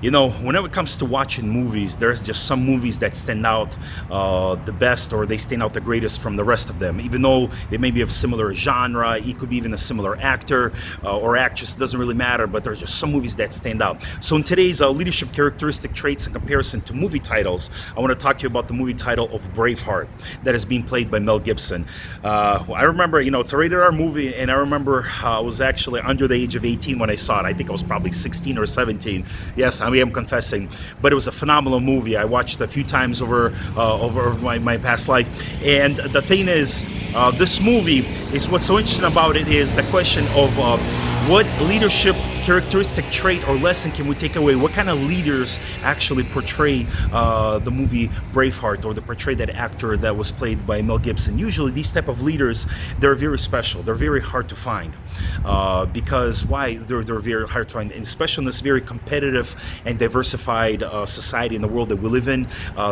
Whenever it comes to watching movies, there's just some movies that stand out the best, or they stand out the greatest from the rest of them. Even though they may be of similar genre, it could be even a similar actor or actress, it doesn't really matter, but there's just some movies that stand out. So in today's leadership characteristic traits in comparison to movie titles, I want to talk to you about the movie title of Braveheart that is being played by Mel Gibson. I remember, it's a rated R movie, and I remember I was actually under the age of 18 when I saw it. I think I was probably 16 or 17. Yes, I am confessing, but it was a phenomenal movie. I watched it a few times over my past life, and the thing is, this movie is what's so interesting about it is the question of what leadership characteristic trait or lesson can we take away? What kind of leaders actually portray the movie Braveheart, or portray that actor that was played by Mel Gibson? Usually these type of leaders, they're very special. They're very hard to find. Because why? They're very hard to find, and especially in this very competitive and diversified society in the world that we live in.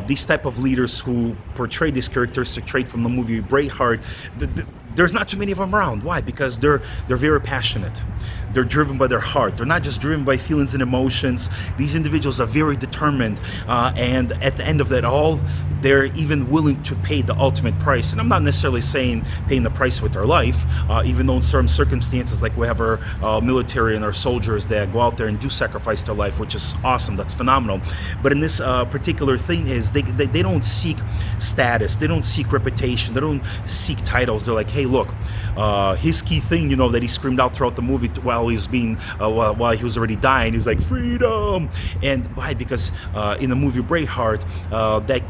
These type of leaders who portray this characteristic trait from the movie Braveheart, there's not too many of them around. Why? Because they're very passionate. They're driven by their heart. They're not just driven by feelings and emotions. These individuals are very determined, and at the end of that all, they're even willing to pay the ultimate price. And I'm not necessarily saying paying the price with their life, even though in certain circumstances, like we have our military and our soldiers that go out there and do sacrifice their life, which is awesome. That's phenomenal. But in this particular thing is they don't seek status. They don't seek reputation. They don't seek titles. They're like, hey, look, his key thing, that he screamed out throughout the movie while he was while he was already dying, he's like, freedom. And why? Because in the movie Braveheart, that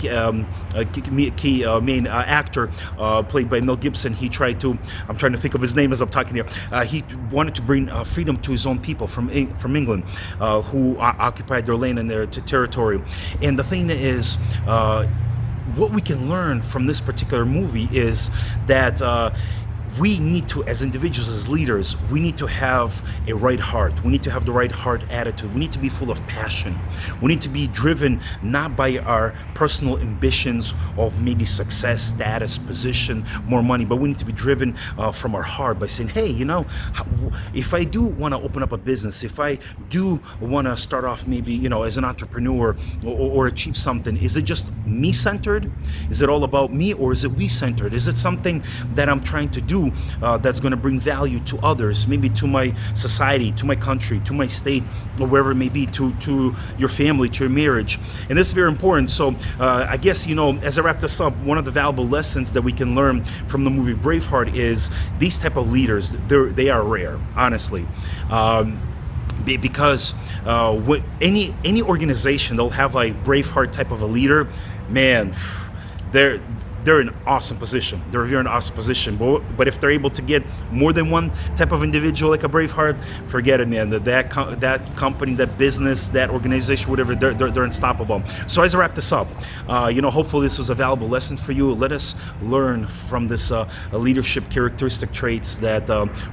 key main actor played by Mel Gibson, he tried to, I'm trying to think of his name as I'm talking here, he wanted to bring freedom to his own people from England, who occupied their land and their territory. And the thing is, what we can learn from this particular movie is that we need to, as individuals, as leaders, we need to have a right heart. We need to have the right heart attitude. We need to be full of passion. We need to be driven not by our personal ambitions of maybe success, status, position, more money, but we need to be driven from our heart by saying, hey, if I do want to open up a business, if I do want to start off maybe, as an entrepreneur or achieve something, is it just me-centered? Is it all about me, or is it we-centered? Is it something that I'm trying to do that's going to bring value to others, maybe to my society, to my country, to my state, or wherever it may be, to your family, to your marriage? And this is very important. So I guess, as I wrap this up, one of the valuable lessons that we can learn from the movie Braveheart is these type of leaders, they are rare, honestly. Because any organization, they'll have a Braveheart type of a leader, man, they're in an awesome position. They're in an awesome position. But if they're able to get more than one type of individual like a Braveheart, forget it, man. That company, that business, that organization, whatever, they're unstoppable. So as I wrap this up, hopefully this was a valuable lesson for you. Let us learn from this leadership characteristic traits that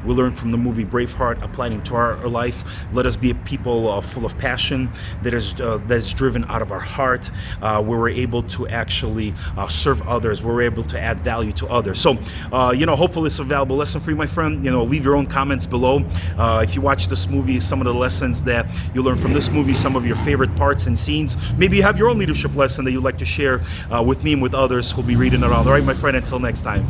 we learned from the movie Braveheart, applying into our life. Let us be a people full of passion, that is driven out of our heart, where we're able to actually serve others, where we're able to add value to others. So, hopefully it's a valuable lesson for you, my friend. Leave your own comments below. If you watch this movie, some of the lessons that you learn from this movie, some of your favorite parts and scenes. Maybe you have your own leadership lesson that you'd like to share with me and with others who'll be reading it on. All right, my friend, until next time.